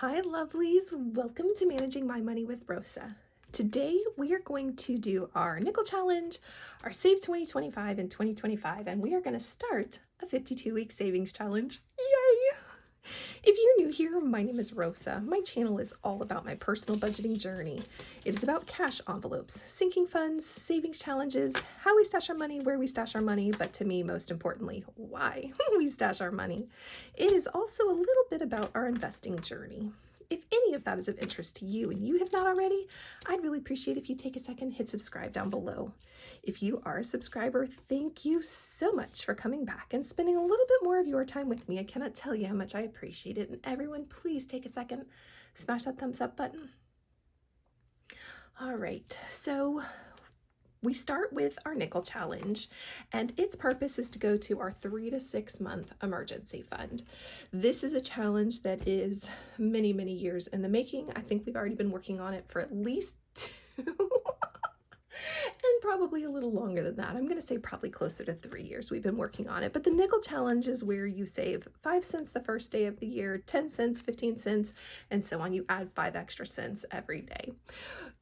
Hi, lovelies. Welcome to Managing My Money with Rosa. Today, we are going to do our nickel challenge, our Save 2025 and 2025, and we are going to start a 52-week savings challenge. Yay! If you're new here, my name is Rosa. My channel is all about my personal budgeting journey. It is about cash envelopes, sinking funds, savings challenges, how we stash our money, where we stash our money, but to me, most importantly, why we stash our money. It is also a little bit about our investing journey. If any of that is of interest to you and you have not already, I'd really appreciate if you take a second, hit subscribe down below. If you are a subscriber, thank you so much for coming back and spending a little bit more of your time with me. I cannot tell you how much I appreciate it. And everyone, please take a second, smash that thumbs up button. All right, so we start with our nickel challenge, and its purpose is to go to our 3 to 6 month emergency fund. This is a challenge that is many, many years in the making. I think we've already been working on it for at least 2 and probably a little longer than that. I'm going to say probably closer to 3 years we've been working on it. But the nickel challenge is where you save 5 cents the first day of the year, 10 cents, 15 cents, and so on. You add 5 extra cents every day.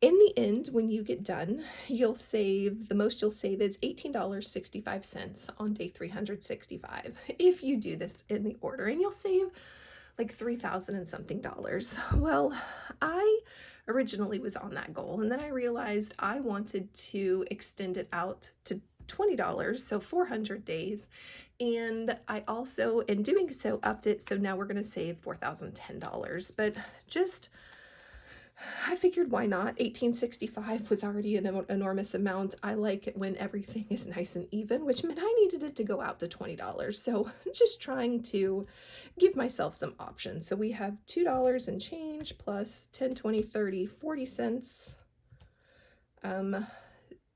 In the end, when you get done, you'll save, the most you'll save is $18.65 on day 365 if you do this in the order, and you'll save like 3,000 and something dollars. Well, I originally was on that goal, and then I realized I wanted to extend it out to $20, so 400 days. And I also, in doing so, upped it, so now we're going to save $4,010. But just, I figured why not? 1865 was already an enormous amount. I like it when everything is nice and even, which meant I needed it to go out to $20. So just trying to give myself some options. So we have $2 and change plus 10, 20, 30, 40 cents.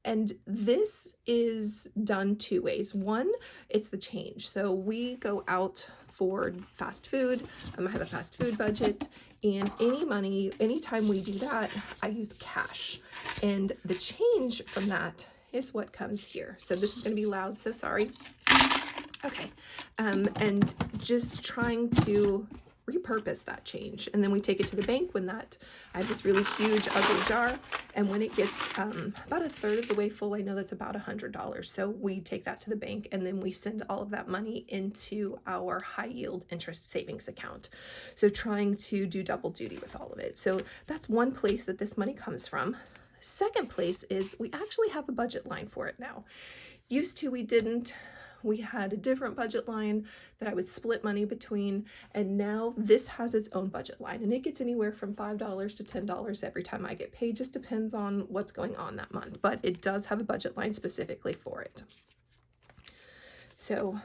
And this is done 2 ways. One, it's the change. So we go out for fast food. I have a fast food budget, and any money, anytime we do that, I use cash. And the change from that is what comes here. So this is going to be loud, so sorry. Okay. And just trying to repurpose that change, and then we take it to the bank when that, I have this really huge ugly jar, and when it gets about a third of the way full, I know that's about $100, so we take that to the bank, and then we send all of that money into our high yield interest savings account. So trying to do double duty with all of it. So that's one place that this money comes from. Second place is we actually have a budget line for it now. Used to, we didn't. We had a different budget line that I would split money between, and now this has its own budget line, and it gets anywhere from $5 to $10 every time I get paid. Just depends on what's going on that month, but it does have a budget line specifically for it. So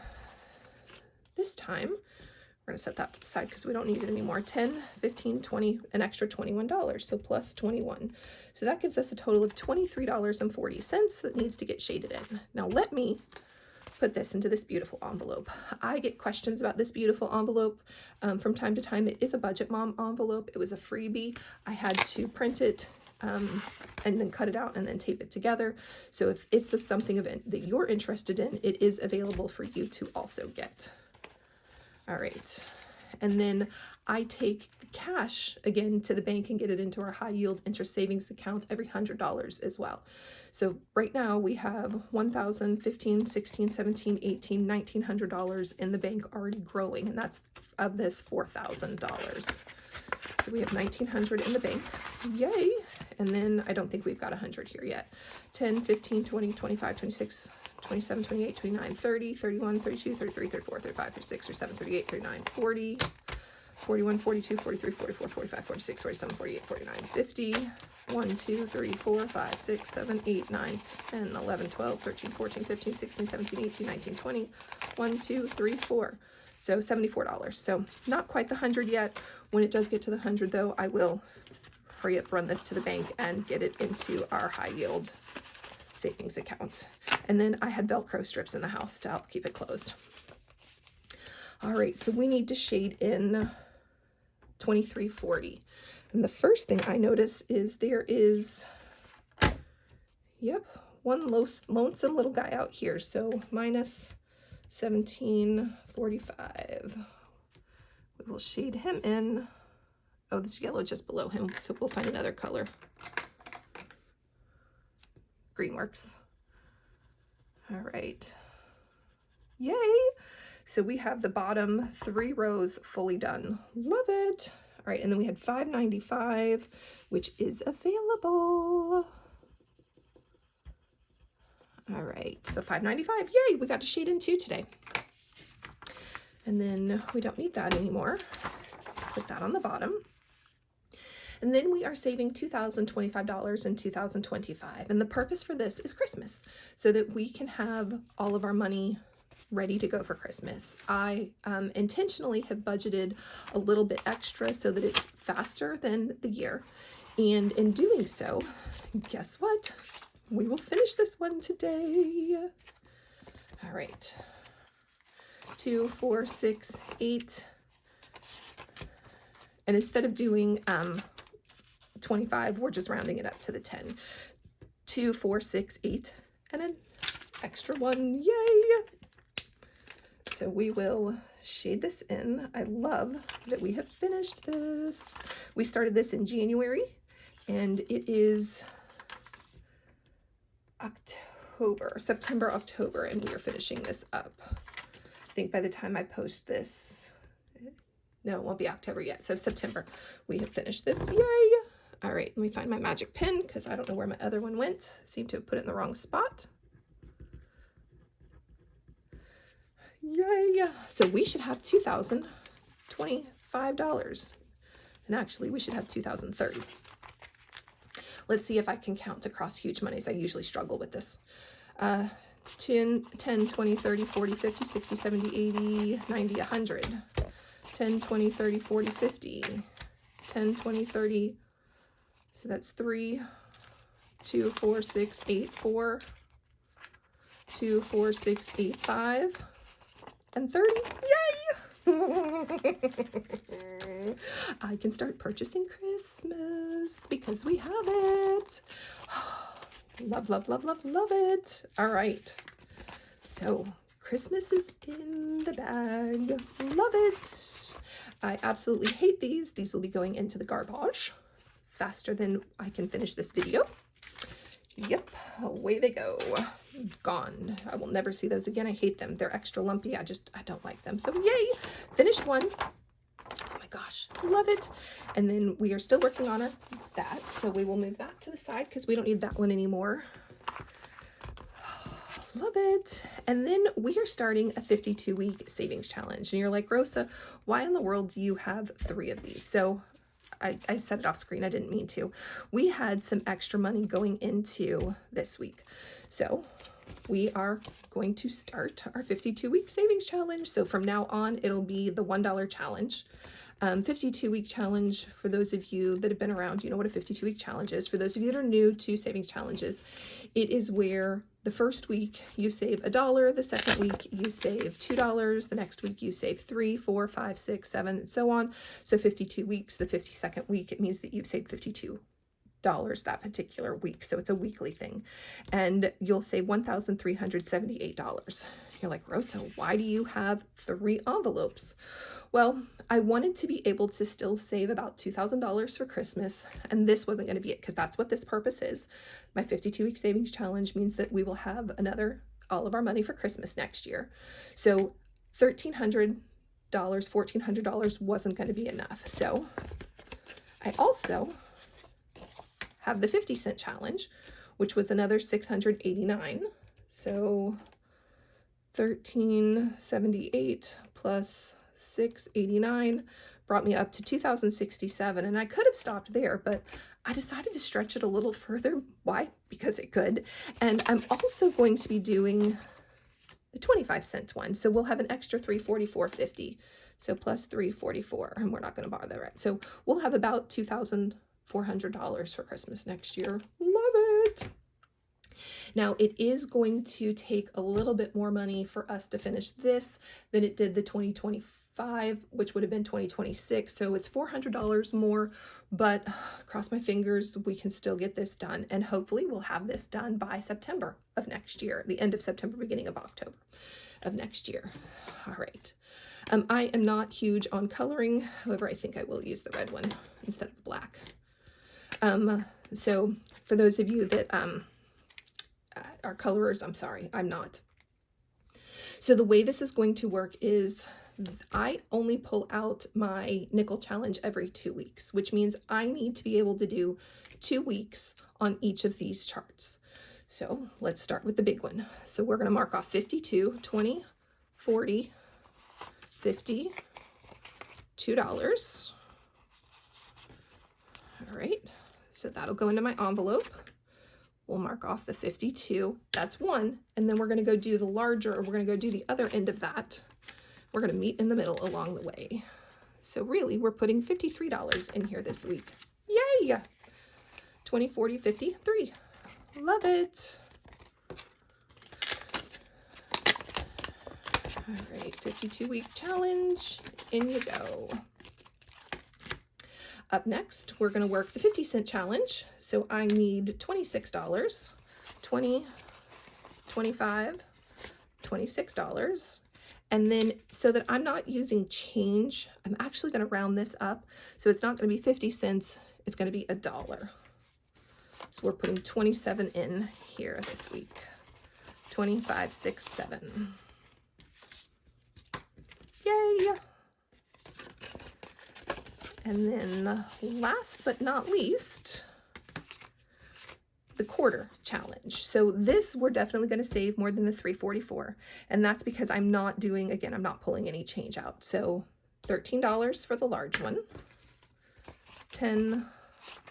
this time we're going to set that aside because we don't need it anymore. 10, 15, 20, an extra $21, so plus 21. So that gives us a total of $23.40 that needs to get shaded in. Now let me put this into this beautiful envelope. I get questions about this beautiful envelope from time to time. It is a Budget Mom envelope. It was a freebie. I had to print it and then cut it out and then tape it together. So if it's something that you're interested in, it is available for you to also get. All right. And then I take the cash again to the bank and get it into our high yield interest savings account every $100 as well. So right now we have $1,000, $1,500, $1,600, $1,700, $1,800, $1,900 in the bank already growing, and that's of this $4,000. So we have $1,900 in the bank. Yay. And then I don't think we've got 100 here yet. 10, 15, 20, 25, 26, 27, 28, 29, 30, 31, 32, 33, 34, 35, 36, 37, 38, 39, 40, 41, 42, 43, 44, 45, 46, 47, 48, 49, 50, 1, 2, 3, 4, 5, 6, 7, 8, 9, 10, 11, 12, 13, 14, 15, 16, 17, 18, 19, 20, 1, 2, 3, 4. So $74. So not quite the 100 yet. When it does get to the 100 though, I will hurry up, run this to the bank and get it into our high yield savings account. And then I had Velcro strips in the house to help keep it closed. All right, so we need to shade in 2340. And the first thing I notice is there is, one lonesome little guy out here. So minus 1745. We will shade him in Oh, this yellow just below him, so we'll find another color. Green works. All right. Yay! So we have the bottom 3 rows fully done. Love it. All right, and then we had $5.95, which is available. All right, so $5.95. Yay, we got to shade in 2 today. And then we don't need that anymore. Put that on the bottom. And then we are saving $2,025 in 2025. And the purpose for this is Christmas, so that we can have all of our money ready to go for Christmas. I intentionally have budgeted a little bit extra so that it's faster than the year. And in doing so, guess what? We will finish this one today. All right. 2, 4, 6, 8. And instead of doing 25, we're just rounding it up to the 10. 2, 4, 6, 8, and an extra 1. Yay! So we will shade this in. I love that we have finished this. We started this in January, and it is September, October, and we are finishing this up. I think by the time I post this, no, it won't be October yet. So September, we have finished this. Yay! All right, let me find my magic pen because I don't know where my other one went. Seem to have put it in the wrong spot. Yay! So we should have $2,025. And actually, we should have $2,030. Let's see if I can count across huge monies. I usually struggle with this. 10, 20, 30, 40, 50, 60, 70, 80, 90, 100. 10, 20, 30, 40, 50. 10, 20, 30. So that's 3, 2, 4, 6, 8, 4. 2, 4, 6, 8, 5. And 30. Yay! I can start purchasing Christmas because we have it. Love, love, love, love, love it. All right. So Christmas is in the bag. Love it. I absolutely hate these. These will be going into the garbage faster than I can finish this video. Yep, away they go. Gone. I will never see those again. I hate them. They're extra lumpy. I don't like them. So yay, finished one. Oh my gosh, love it. And then we are still working on that. So we will move that to the side because we don't need that one anymore. Love it. And then we are starting a 52-week savings challenge. And you're like, Rosa, why in the world do you have 3 of these? So I said it off screen. I didn't mean to. We had some extra money going into this week. So we are going to start our 52-week savings challenge. So from now on, it'll be the $1 challenge. 52-week challenge, for those of you that have been around, you know what a 52-week challenge is. For those of you that are new to savings challenges, it is where the first week you save $1, the second week you save $2, the next week you save 3, 4, 5, 6, 7, and so on. So 52 weeks, the 52nd week, it means that you've saved $52 that particular week. So it's a weekly thing. And you'll save $1,378. You're like, Rosa, why do you have 3 envelopes? Well, I wanted to be able to still save about $2,000 for Christmas, and this wasn't going to be it because that's what this purpose is. My 52-week savings challenge means that we will have all of our money for Christmas next year. So $1,300, $1,400 wasn't going to be enough. So I also have the 50-cent challenge, which was another $689. So $1,378 plus $689 brought me up to $2,067, and I could have stopped there, but I decided to stretch it a little further. Why? Because it could. And I'm also going to be doing the 25-cent one, so we'll have an extra $344.50. So plus $344, and we're not going to bother that. So we'll have about $2,400 for Christmas next year. Love it. Now, it is going to take a little bit more money for us to finish this than it did the 2025, which would have been 2026. So it's $400 more, but cross my fingers, we can still get this done. And hopefully we'll have this done by September of next year, the end of September, beginning of October of next year. All right. I am not huge on coloring. However, I think I will use the red one instead of black. So for those of you that are colorers, I'm sorry, I'm not. So the way this is going to work is I only pull out my nickel challenge every 2 weeks, which means I need to be able to do 2 weeks on each of these charts. So let's start with the big one. So we're going to mark off 52, 20, 40, 50, $2. All right, so that'll go into my envelope. We'll mark off the 52, that's one, and then we're gonna go do the larger, or we're gonna go do the other end of that. We're gonna meet in the middle along the way. So really, we're putting $53 in here this week. Yay! 20, 40, 53. Love it. All right, 52-week challenge, in you go. Up next, we're going to work the 50-cent challenge. So I need $26, 20, 25, $26. And then so that I'm not using change, I'm actually going to round this up. So it's not going to be 50 cents, it's going to be $1. So we're putting 27 in here this week. 25, 6, 7. Yay! And then last but not least, the quarter challenge. So this we're definitely going to save more than the $3.44. And that's because I'm not doing, again, I'm not pulling any change out. So $13 for the large one, 10,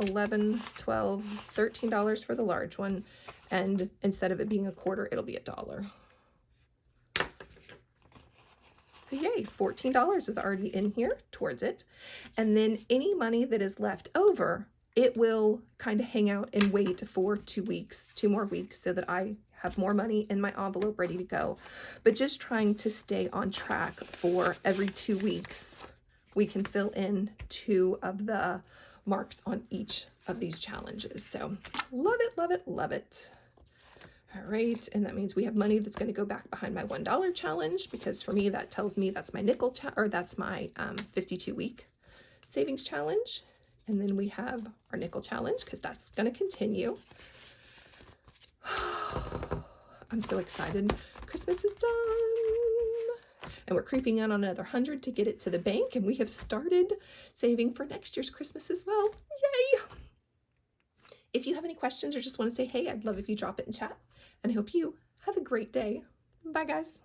11, 12, $13 for the large one. And instead of it being a quarter, it'll be $1. So yay, $14 is already in here towards it. And then any money that is left over, it will kind of hang out and wait for 2 weeks, 2 more weeks, so that I have more money in my envelope ready to go. But just trying to stay on track for every 2 weeks, we can fill in 2 of the marks on each of these challenges. So love it, love it, love it. All right, and that means we have money that's going to go back behind my $1 challenge, because for me that tells me that's my nickel or that's my 52-week savings challenge. And then we have our nickel challenge, because that's going to continue. I'm so excited. Christmas is done. And we're creeping in on another 100 to get it to the bank, and we have started saving for next year's Christmas as well. Yay! If you have any questions or just want to say hey, I'd love if you drop it in chat. And I hope you have a great day. Bye, guys.